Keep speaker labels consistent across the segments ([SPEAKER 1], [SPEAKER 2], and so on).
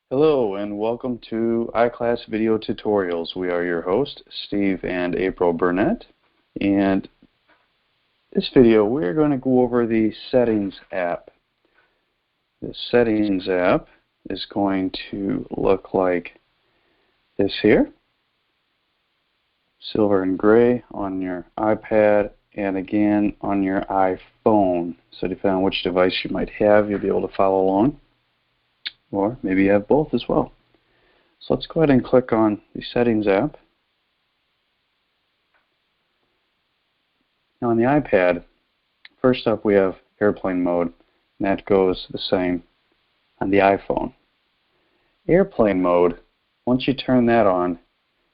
[SPEAKER 1] Hello and welcome to iClass Video Tutorials. We are your hosts, Steve and April Burnett. And this video we're going to go over the Settings app. The Settings app is going to look like this here. Silver and gray on your iPad and again on your iPhone. So depending on which device you might have, you'll be able to follow along. Or maybe you have both as well. So let's go ahead and click on the Settings app. Now on the iPad, first up we have Airplane Mode, and that goes the same on the iPhone. Airplane Mode, once you turn that on,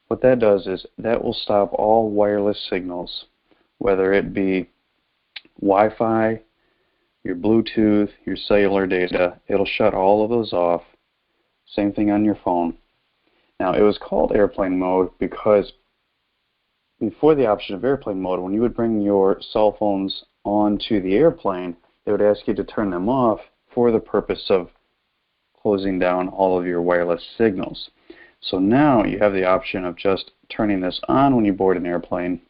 [SPEAKER 1] what that does is that will stop all wireless signals, whether it be Wi-Fi, your Bluetooth, your cellular data. It'll shut all of those off. Same thing on your phone. Now, it was called airplane mode because before the option of airplane mode, when you would bring your cell phones onto the airplane, they would ask you to turn them off for the purpose of closing down all of your wireless signals. So now you have the option of just turning this on when you board an airplane,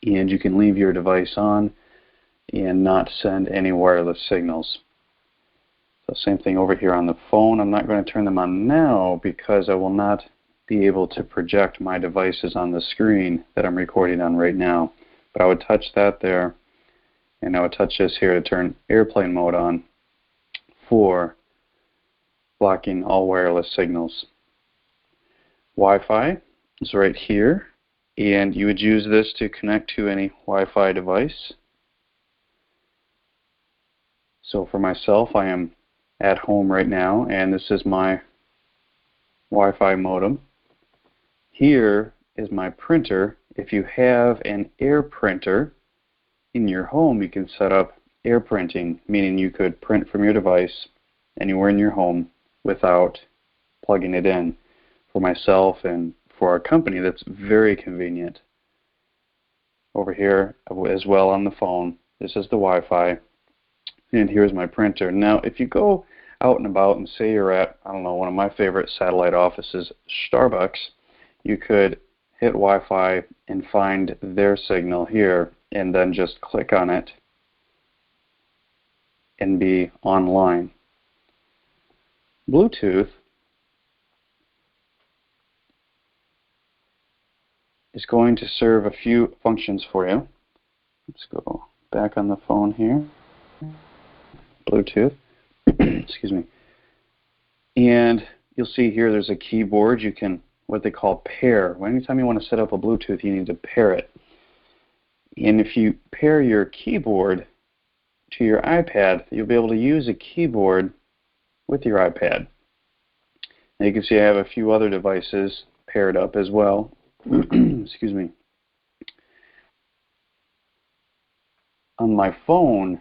[SPEAKER 1] and you can leave your device on and not send any wireless signals. So same thing over here on the phone. I'm not going to turn them on now because I will not be able to project my devices on the screen that I'm recording on right now. But I would touch that there, and I would touch this here to turn airplane mode on for blocking all wireless signals. Wi-Fi is right here, and you would use this to connect to any Wi-Fi device. So for myself, I am at home right now, and this is my Wi-Fi modem. Here is my printer. If you have an air printer in your home, you can set up air printing, meaning you could print from your device anywhere in your home without plugging it in. For myself and for our company, that's very convenient. Over here as well on the phone, this is the Wi-Fi. And here's my printer. Now, if you go out and about and say you're at, I don't know, one of my favorite satellite offices, Starbucks, you could hit Wi-Fi and find their signal here and then just click on it and be online. Bluetooth is going to serve a few functions for you. Let's go back on the phone here. Bluetooth, excuse me. And you'll see here there's a keyboard. You can, what they call pair. Anytime you want to set up a Bluetooth, you need to pair it. And if you pair your keyboard to your iPad, you'll be able to use a keyboard with your iPad. And you can see I have a few other devices paired up as well. Excuse me. On my phone,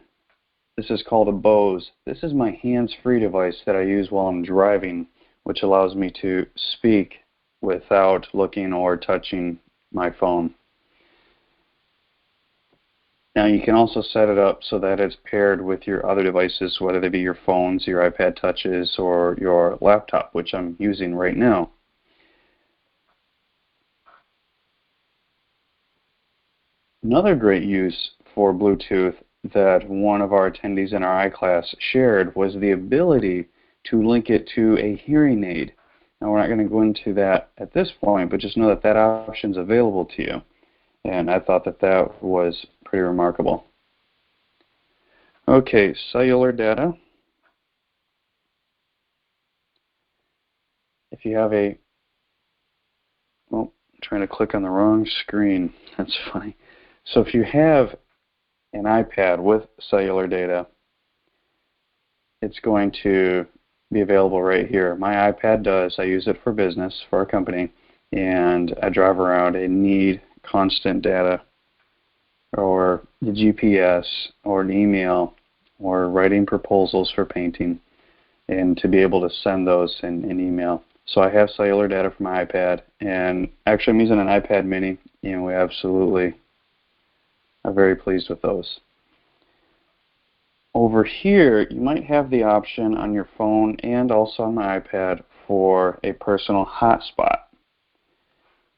[SPEAKER 1] this is called a Bose. This is my hands-free device that I use while I'm driving, which allows me to speak without looking or touching my phone. Now you can also set it up so that it's paired with your other devices, whether they be your phones, your iPad touches, or your laptop, which I'm using right now. Another great use for Bluetooth that one of our attendees in our iClass shared was the ability to link it to a hearing aid. Now we're not going to go into that at this point, but just know that that option is available to you. And I thought that that was pretty remarkable. Okay, cellular data. If you have a, well, I'm trying to click on the wrong screen. That's funny. So if you have an iPad with cellular data, it's going to be available right here. My iPad does. I use it for business for our company, and I drive around and need constant data or the GPS or an email or writing proposals for painting, and to be able to send those in email. So I have cellular data for my iPad, and actually I'm using an iPad mini, and we absolutely are very pleased with those. Over here, you might have the option on your phone and also on the iPad for a personal hotspot.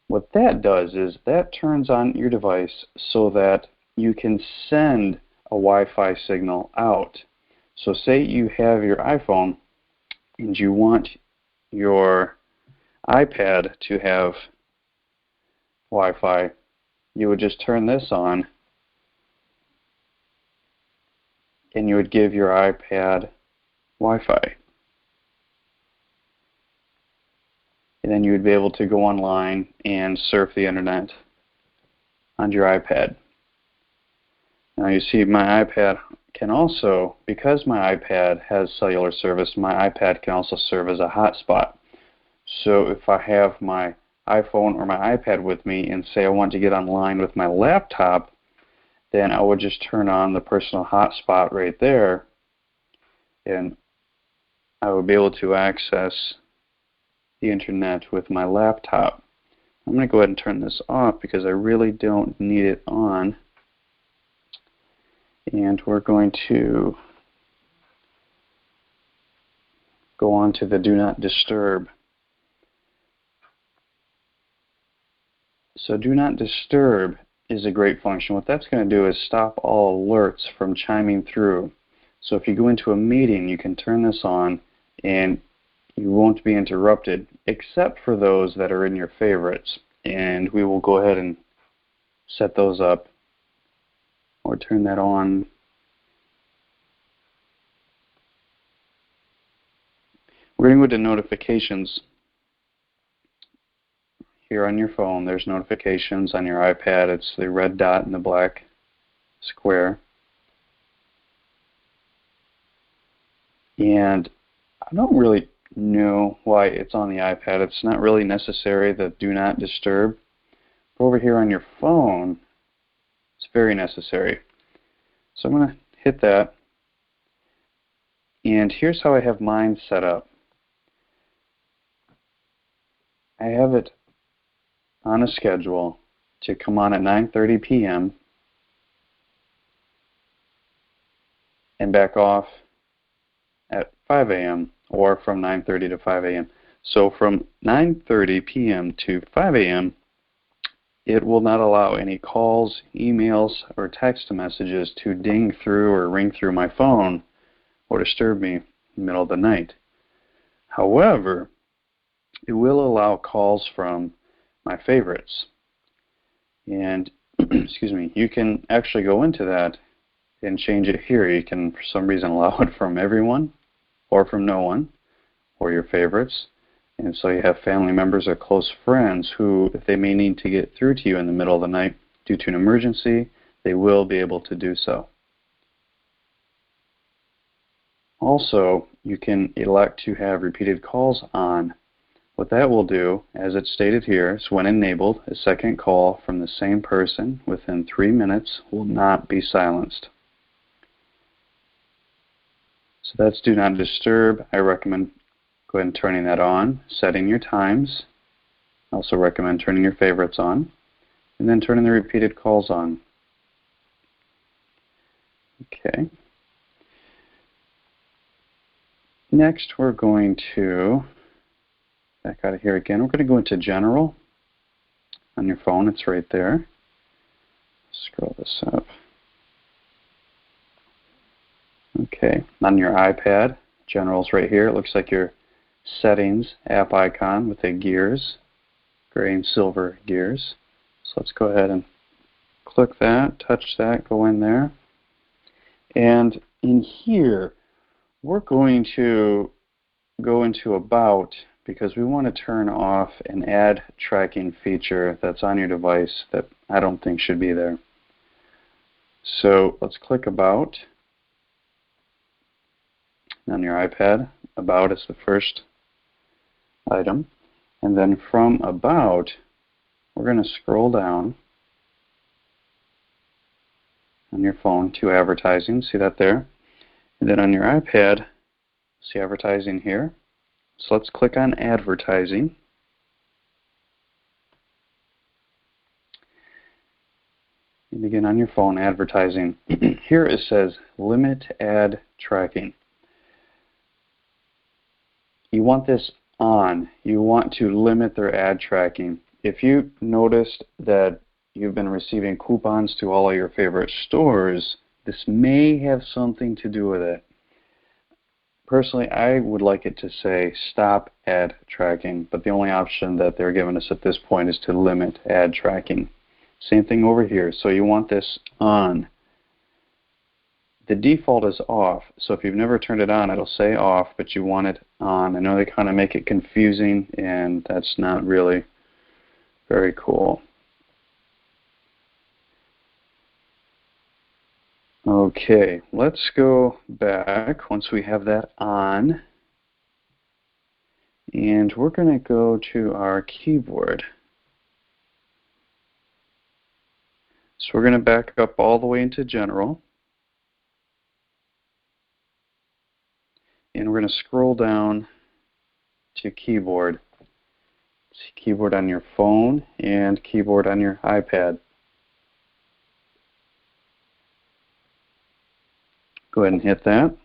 [SPEAKER 1] What that does is that turns on your device so that you can send a Wi-Fi signal out. So say you have your iPhone and you want your iPad to have Wi-Fi, you would just turn this on and you would give your iPad Wi-Fi. And then you would be able to go online and surf the internet on your iPad. Now you see my iPad can also, because my iPad has cellular service, my iPad can also serve as a hotspot. So if I have my iPhone or my iPad with me and say I want to get online with my laptop, then I would just turn on the personal hotspot right there and I would be able to access the internet with my laptop. I'm going to go ahead and turn this off because I really don't need it on. And we're going to go on to the Do Not Disturb. So Do Not Disturb is a great function. What that's going to do is stop all alerts from chiming through. So if you go into a meeting, you can turn this on and you won't be interrupted, except for those that are in your favorites. And we will go ahead and set those up or turn that on. We're going to go to notifications. Here on your phone, there's notifications. On your iPad, it's the red dot and the black square. And I don't really know why it's on the iPad. It's not really necessary, the Do Not Disturb. But over here on your phone, it's very necessary. So I'm going to hit that. And here's how I have mine set up. I have it on a schedule to come on at 9:30 p.m. and back off at 5 a.m. or from 9:30 to 5 a.m. So from 9:30 p.m. to 5 a.m. it will not allow any calls, emails, or text messages to ding through or ring through my phone or disturb me in the middle of the night. However, it will allow calls from my favorites. And excuse me, you can actually go into that and change it here. You can, for some reason, allow it from everyone or from no one or your favorites. And so you have family members or close friends who, if they may need to get through to you in the middle of the night due to an emergency, they will be able to do so. Also, you can elect to have repeated calls on. What that will do, as it's stated here, is when enabled, a second call from the same person within 3 minutes will not be silenced. So that's Do Not Disturb. I recommend go ahead and turning that on, setting your times. I also recommend turning your favorites on, and then turning the repeated calls on. Okay. Next, we're going to back out of here again. We're going to go into General on your phone. It's right there. Scroll this up. Okay. On your iPad, General's right here. It looks like your Settings app icon with the gears, gray and silver gears. So let's go ahead and click that, touch that, go in there. And in here, we're going to go into About, because we want to turn off an ad tracking feature that's on your device that I don't think should be there. So let's click About. On your iPad, About is the first item. And then from About, we're going to scroll down on your phone to Advertising. See that there? And then on your iPad, see Advertising here. So let's click on Advertising. And again, on your phone, advertising. Here it says limit ad tracking. You want this on. You want to limit their ad tracking. If you noticed that you've been receiving coupons to all of your favorite stores, this may have something to do with it. Personally, I would like it to say stop ad tracking, but the only option that they're giving us at this point is to limit ad tracking. Same thing over here. So you want this on. The default is off, so if you've never turned it on, it'll say off, but you want it on. I know they kind of make it confusing, and that's not really very cool. Okay, let's go back once we have that on, and we're going to go to our keyboard. So we're going to back up all the way into General. And we're going to scroll down to Keyboard. See Keyboard on your phone and Keyboard on your iPad. Go ahead and hit that.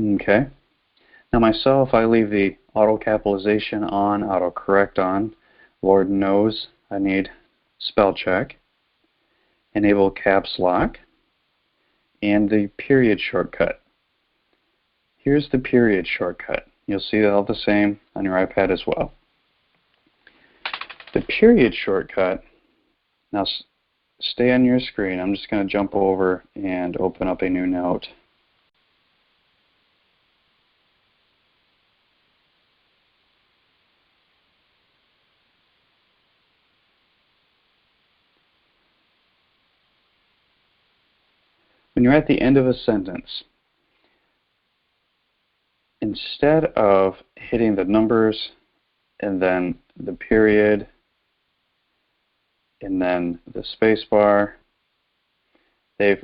[SPEAKER 1] Okay. Now myself, I leave the auto capitalization on, auto correct on. Lord knows I need spell check. Enable caps lock. And the period shortcut. Here's the period shortcut. You'll see it all the same on your iPad as well. The period shortcut, now stay on your screen. I'm just going to jump over and open up a new note. When you're at the end of a sentence, instead of hitting the numbers and then the period and then the space bar, they've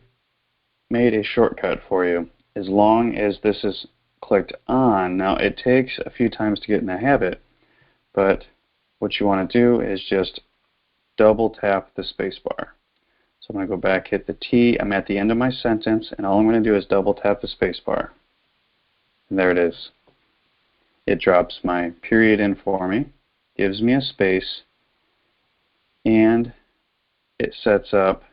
[SPEAKER 1] made a shortcut for you. As long as this is clicked on, now it takes a few times to get in the habit, but what you want to do is just double tap the space bar. So I'm going to go back, hit the T. I'm at the end of my sentence, and all I'm going to do is double tap the space bar. And there it is. It drops my period in for me, gives me a space, and it sets up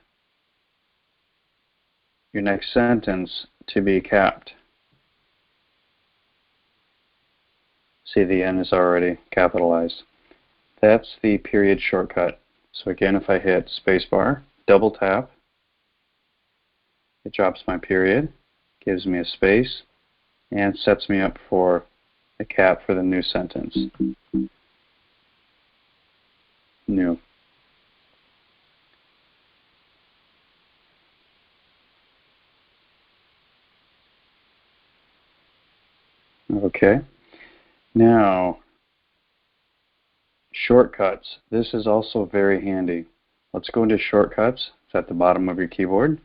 [SPEAKER 1] your next sentence to be capped. See, the N is already capitalized. That's the period shortcut. So again, if I hit spacebar, double tap, it drops my period, gives me a space, and sets me up for a cap for the new sentence. New. Okay. Now, shortcuts. This is also very handy. Let's go into shortcuts. It's at the bottom of your keyboard.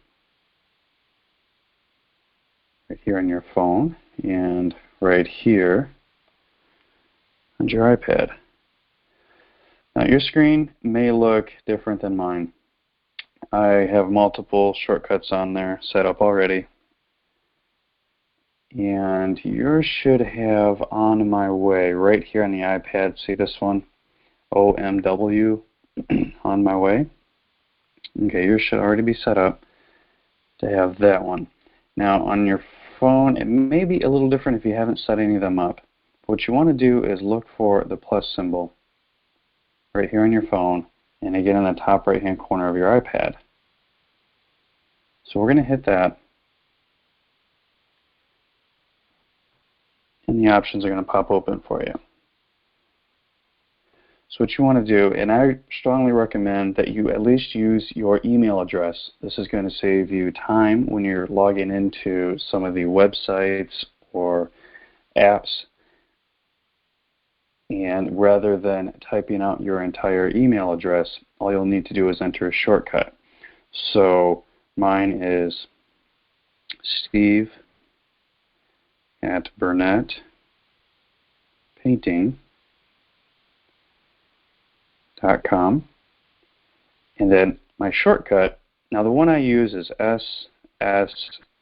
[SPEAKER 1] Right here on your phone and right here on your iPad. Now your screen may look different than mine. I have multiple shortcuts on there set up already. And yours should have On My Way right here on the iPad. See this one? OMW, On My Way. Okay, yours should already be set up to have that one. Now on your phone, it may be a little different if you haven't set any of them up. What you want to do is look for the plus symbol right here on your phone, and again in the top right hand corner of your iPad. So we're going to hit that, and the options are going to pop open for you. So what you want to do, and I strongly recommend that you at least use your email address. This is going to save you time when you're logging into some of the websites or apps. And rather than typing out your entire email address, all you'll need to do is enter a shortcut. So mine is Steve at Burnett Painting .com, And then my shortcut, now the one I use is SSS.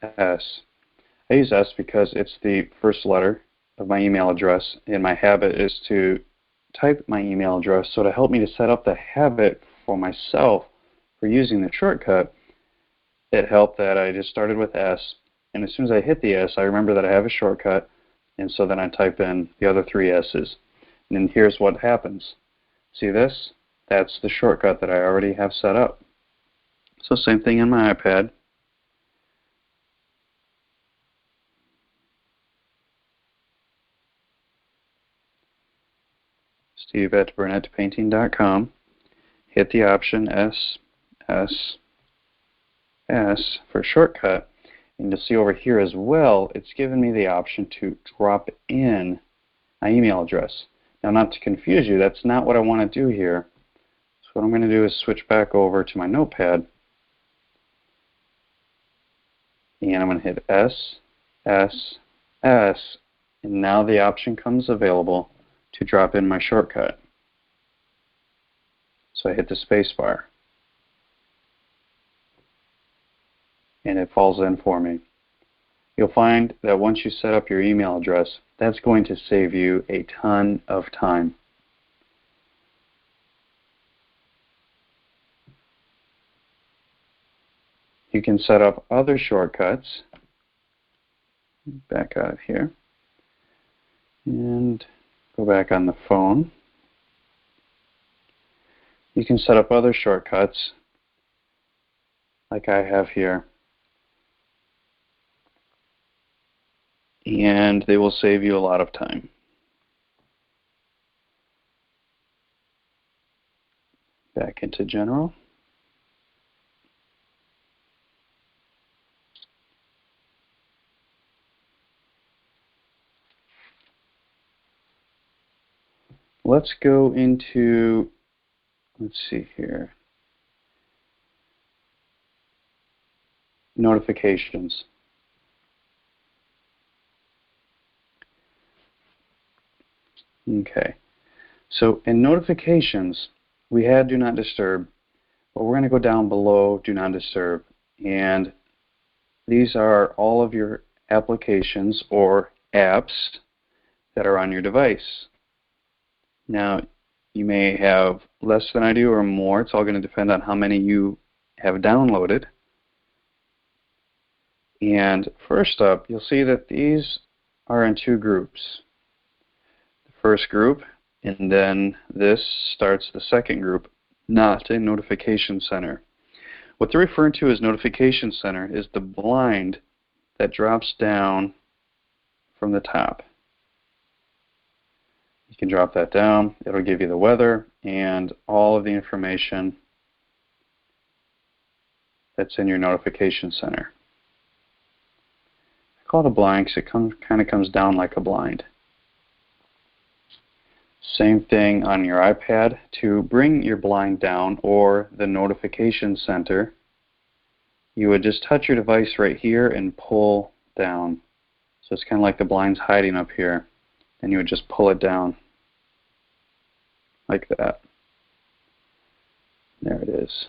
[SPEAKER 1] I use S because it's the first letter of my email address, and my habit is to type my email address. So to help me to set up the habit for myself for using the shortcut, it helped that I just started with S, and as soon as I hit the S, I remember that I have a shortcut, and so then I type in the other 3 S's. And then here's what happens. See this? That's the shortcut that I already have set up. So same thing in my iPad. Steve at BurnettPainting.com. Hit the option SSS for shortcut. And you'll see over here as well, it's given me the option to drop in my email address. Now, not to confuse you, that's not what I want to do here. So what I'm going to do is switch back over to my notepad. And I'm going to hit SSS. And now the option comes available to drop in my shortcut. So I hit the space bar. And it falls in for me. You'll find that once you set up your email address, that's going to save you a ton of time. You can set up other shortcuts. Back out of here. And go back on the phone. You can set up other shortcuts like I have here. And they will save you a lot of time. Back into General. Let's go into, let's see here, notifications. Okay, so in notifications, we had Do Not Disturb, but we're going to go down below Do Not Disturb. And these are all of your applications or apps that are on your device. Now, you may have less than I do or more. It's all going to depend on how many you have downloaded. And first up, you'll see that these are in 2 groups. The first group, and then this starts the second group, not a notification center. What they're referring to as notification center is the blind that drops down from the top. You can drop that down. It'll give you the weather and all of the information that's in your notification center. I call it a blind because it kind of comes down like a blind. Same thing on your iPad. To bring your blind down or the notification center, you would just touch your device right here and pull down. So it's kind of like the blind's hiding up here. And you would just pull it down like that. There it is.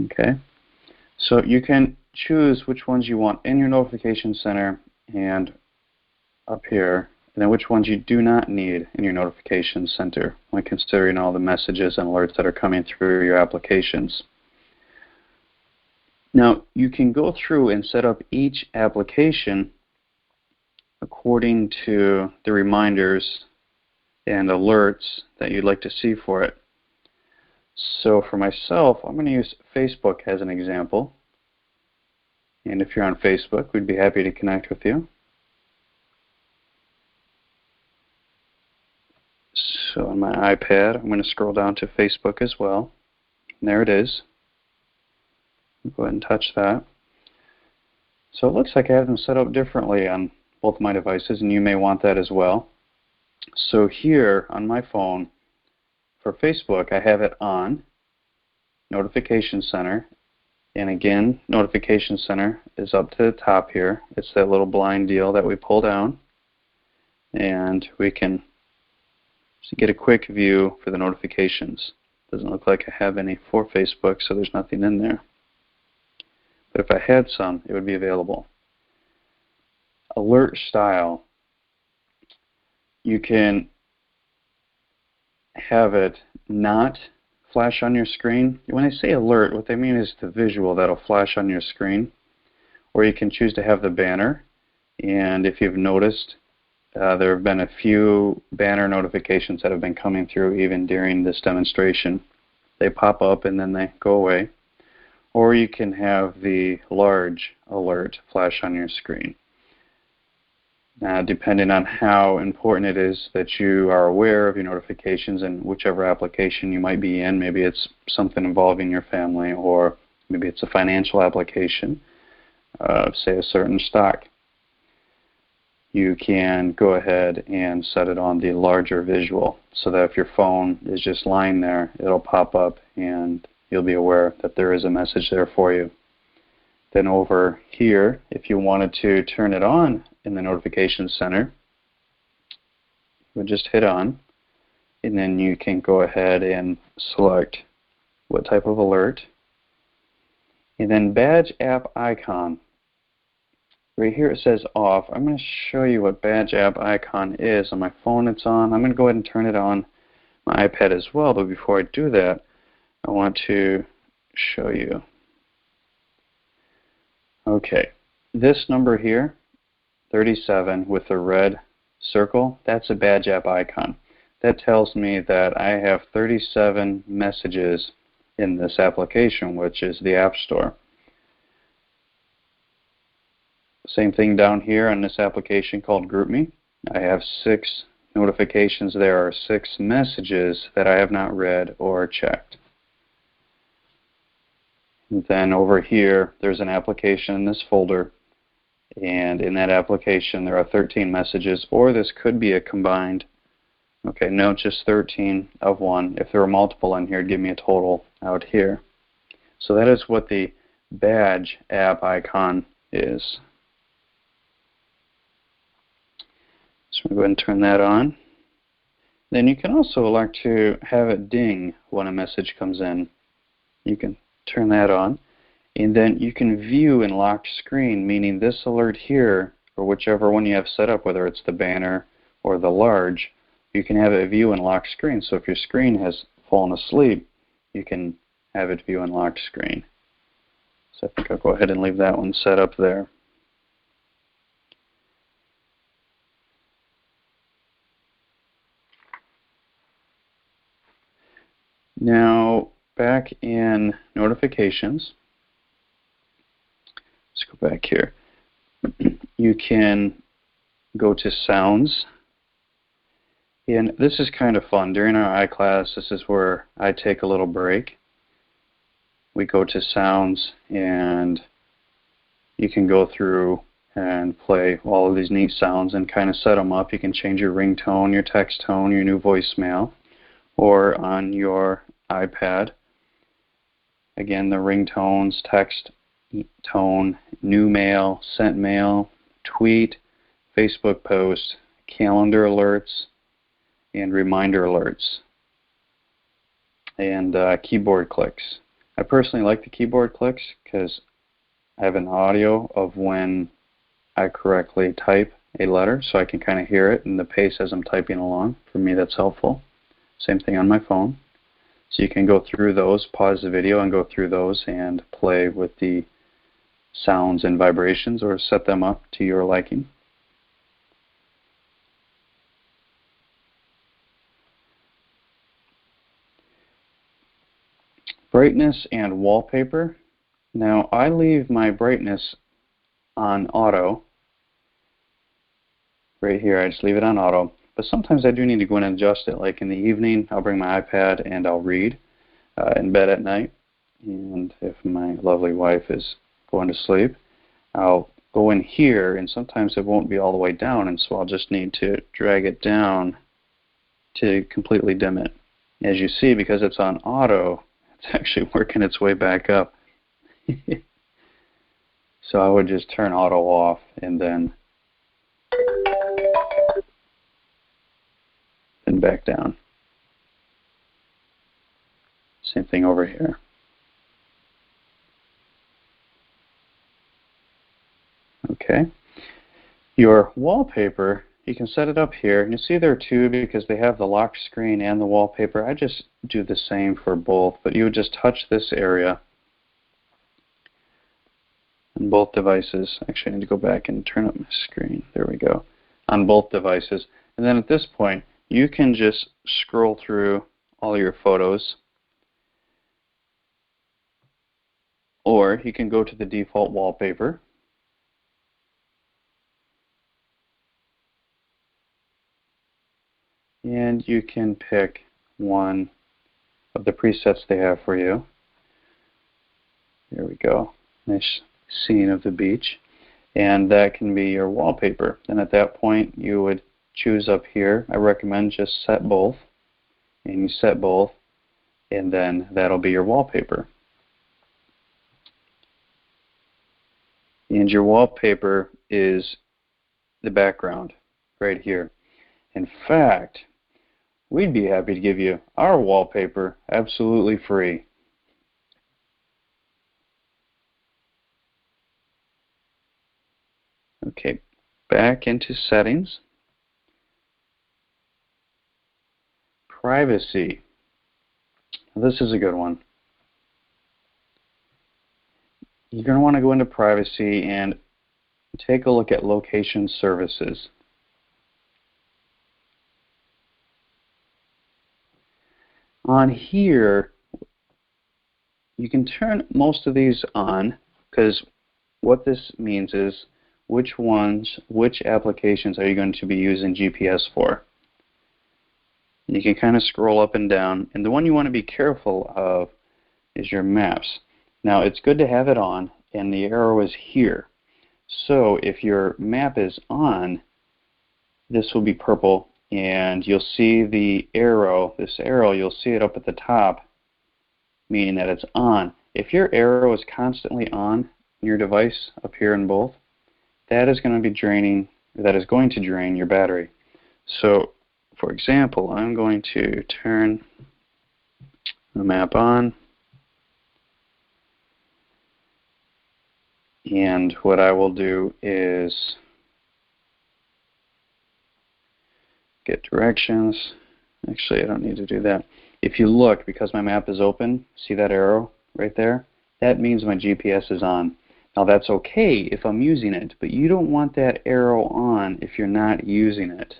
[SPEAKER 1] Okay. So you can choose which ones you want in your notification center and up here, and then which ones you do not need in your notification center when considering all the messages and alerts that are coming through your applications. Now, you can go through and set up each application according to the reminders and alerts that you'd like to see for it. So for myself, I'm going to use Facebook as an example. And if you're on Facebook, we'd be happy to connect with you. So on my iPad, I'm going to scroll down to Facebook as well. And there it is. Go ahead and touch that. So it looks like I have them set up differently on both my devices, and you may want that as well. So here on my phone, for Facebook, I have it on, Notification Center. And again, Notification Center is up to the top here. It's that little blind deal that we pull down. And we can to get a quick view for the notifications. Doesn't look like I have any for Facebook, so there's nothing in there. But if I had some, it would be available. Alert style. You can have it not flash on your screen. When I say alert, what they mean is the visual that'll flash on your screen. Or you can choose to have the banner. And if you've noticed, there have been a few banner notifications that have been coming through even during this demonstration. They pop up and then they go away. Or you can have the large alert flash on your screen. Now, depending on how important it is that you are aware of your notifications and whichever application you might be in, maybe it's something involving your family, or maybe it's a financial application, say a certain stock. You can go ahead and set it on the larger visual so that if your phone is just lying there, it'll pop up and you'll be aware that there is a message there for you. Then over here, if you wanted to turn it on in the notification center, you would just hit on, and then you can go ahead and select what type of alert. And then badge app icon. Right here it says off. I'm going to show you what badge app icon is. On my phone it's on. I'm going to go ahead and turn it on my iPad as well, but before I do that, I want to show you. Okay, this number here, 37 with the red circle, that's a badge app icon. That tells me that I have 37 messages in this application, which is the App Store. Same thing down here on this application called GroupMe. I have 6 notifications there, or 6 messages that I have not read or checked. And then over here, there's an application in this folder, and in that application there are 13 messages, or this could be a combined, okay, no, just 13 of one. If there were multiple in here, it'd give me a total out here. So that is what the badge app icon is. So I'm going to go ahead and turn that on. Then you can also elect to have it ding when a message comes in. You can turn that on, and then you can view in locked screen, meaning this alert here, or whichever one you have set up, whether it's the banner or the large, you can have it view in locked screen. So if your screen has fallen asleep, you can have it view in locked screen. So I think I'll go ahead and leave that one set up there. Now, back in notifications, let's go back here. You can go to sounds, and this is kind of fun. During our iClass, this is where I take a little break. We go to sounds, and you can go through and play all of these neat sounds and kind of set them up. You can change your ringtone, your text tone, your new voicemail, or on your iPad. Again, the ringtones, text tone, new mail, sent mail, tweet, Facebook post, calendar alerts, and reminder alerts, and keyboard clicks. I personally like the keyboard clicks because I have an audio of when I correctly type a letter, so I can kind of hear it in the pace as I'm typing along. For me, that's helpful. Same thing on my phone. So you can go through those, pause the video and go through those and play with the sounds and vibrations, or set them up to your liking. Brightness and wallpaper. Now I leave my brightness on auto. Right here, I just leave it on auto. But sometimes I do need to go in and adjust it. Like in the evening, I'll bring my iPad and I'll read in bed at night. And if my lovely wife is going to sleep, I'll go in here, and sometimes it won't be all the way down, and so I'll just need to drag it down to completely dim it. As you see, because it's on auto, it's actually working its way back up. So I would just turn auto off, and then and back down. Same thing over here. Okay. Your wallpaper, you can set it up here. You see there are two because they have the lock screen and the wallpaper. I just do the same for both, but you would just touch this area on both devices. Actually, I need to go back and turn up my screen. There we go. On both devices. And then at this point, you can just scroll through all your photos, or you can go to the default wallpaper. And you can pick one of the presets they have for you. There we go. Nice scene of the beach. And that can be your wallpaper. And at that point, you would choose up here. I recommend just set both. And you set both, and then that'll be your wallpaper. And your wallpaper is the background right here. In fact, we'd be happy to give you our wallpaper absolutely free. Okay, back into settings. Privacy. This is a good one. You're going to want to go into privacy and take a look at location services. On here, you can turn most of these on, because what this means is which applications are you going to be using GPS for. And you can kind of scroll up and down, and the one you want to be careful of is your maps. Now, it's good to have it on, and the arrow is here. So if your map is on, this will be purple, and you'll see the arrow, this arrow, you'll see it up at the top, meaning that it's on. If your arrow is constantly on your device up here in both, that is going to be draining, that is going to drain your battery. So, for example, I'm going to turn the map on, and what I will do is get directions. Actually, I don't need to do that. If you look, because my map is open, see that arrow right there? That means my GPS is on. Now that's okay if I'm using it, but you don't want that arrow on if you're not using it.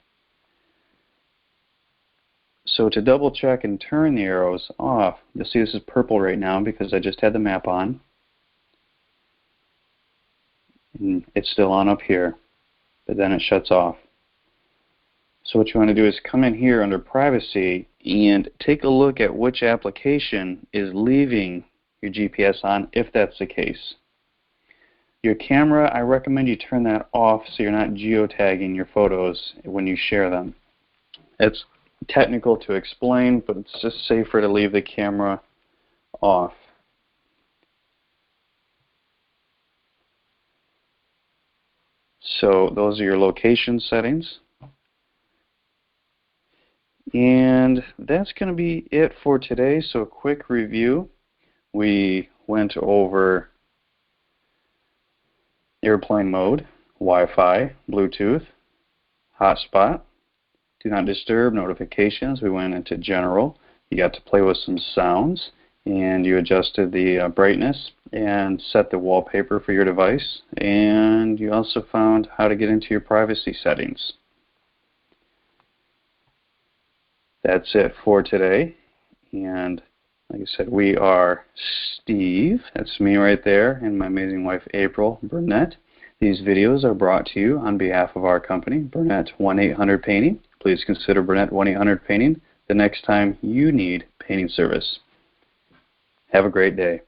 [SPEAKER 1] So to double check and turn the arrows off, you'll see this is purple right now because I just had the map on. And it's still on up here, but then it shuts off. So what you want to do is come in here under privacy and take a look at which application is leaving your GPS on, if that's the case. Your camera, I recommend you turn that off so you're not geotagging your photos when you share them. It's technical to explain, but it's just safer to leave the camera off. So those are your location settings. And that's going to be it for today. So a quick review. We went over airplane mode, Wi-Fi, Bluetooth, hotspot, do not disturb, notifications. We went into general. You got to play with some sounds, and you adjusted the brightness and set the wallpaper for your device. And you also found how to get into your privacy settings. That's it for today. And like I said, we are Steve, that's me right there, and my amazing wife April Burnett. These videos are brought to you on behalf of our company, Burnett 1-800 Painting. Please consider Burnett 1-800 Painting the next time you need painting service. Have a great day.